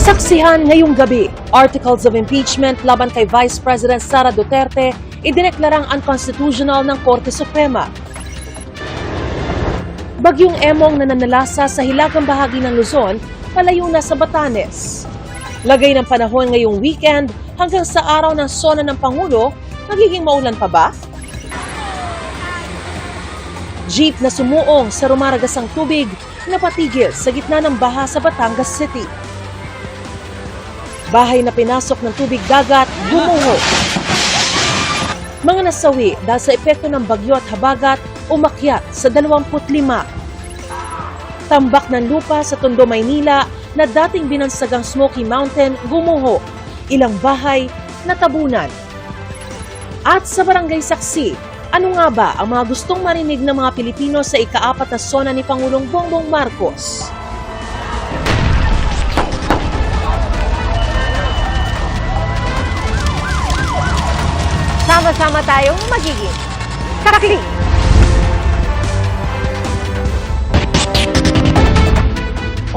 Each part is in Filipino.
Saksihan ngayong gabi, articles of impeachment laban kay Vice President Sara Duterte idineklarang unconstitutional ng Korte Suprema. Bagyong Emong na nanalasa sa hilagang bahagi ng Luzon, palayo na sa Batanes. Lagay ng panahon ngayong weekend hanggang sa araw ng sona ng Pangulo, magiging maulan pa ba? Jeep na sumuong sa rumaragasang tubig napatigil sa gitna ng baha sa Batangas City. Bahay na pinasok ng tubig dagat, gumuho. Mga nasawi dahil sa epekto ng bagyo at habagat, umakyat sa 25. Tambak ng lupa sa Tondo, Maynila na dating binansagang Smoky Mountain, gumuho. Ilang bahay natabunan. At sa Barangay Saksi, ano nga ba ang mga gustong marinig ng mga Pilipino sa ika-4 na sona ni Pangulong Bongbong Marcos? Sama-sama tayong magiging kakli.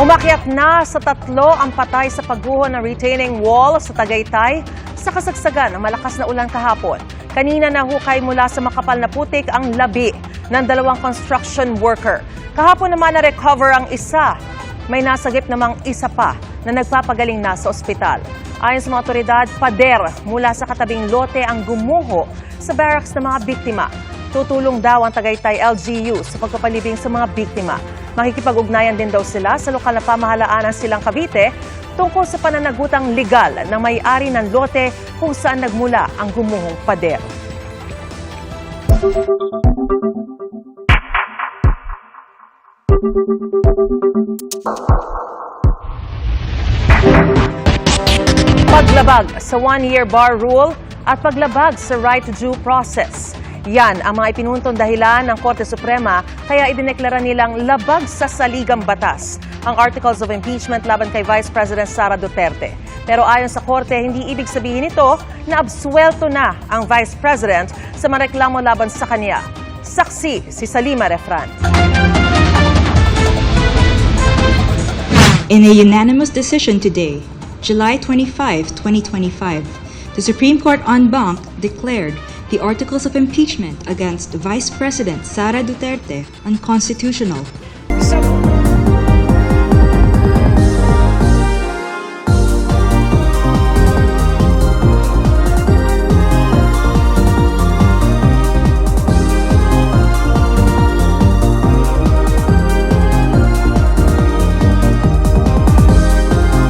Umakyat na sa 3 ang patay sa pagguho ng retaining wall sa Tagaytay sa kasagsagan ng malakas na ulan kahapon. Kanina nahukay mula sa makapal na putik ang labi ng 2 construction worker. Kahapon naman na-recover ang isa. May nasagip namang isa pa na nagpapagaling na sa ospital. Ayon sa mga otoridad, pader mula sa katabing lote ang gumuho sa barracks ng mga biktima. Tutulong daw ang Tagaytay LGU sa pagpapalibing sa mga biktima. Makikipag-ugnayan din daw sila sa lokal na pamahalaan ng Silang Cavite tungkol sa pananagutang legal ng may-ari ng lote kung saan nagmula ang gumuhong pader. Paglabag sa 1-year bar rule at paglabag sa right to due process. Yan ang mga ipinuntong dahilan ng Korte Suprema kaya idineklara nilang labag sa saligang batas ang articles of impeachment laban kay Vice President Sara Duterte. Pero ayon sa Korte, hindi ibig sabihin ito na absuelto na ang Vice President sa mga reklamo laban sa kanya. Saksi si Salima Refran. In a unanimous decision today, July 25, 2025, the Supreme Court en banc declared the articles of impeachment against Vice President Sara Duterte unconstitutional.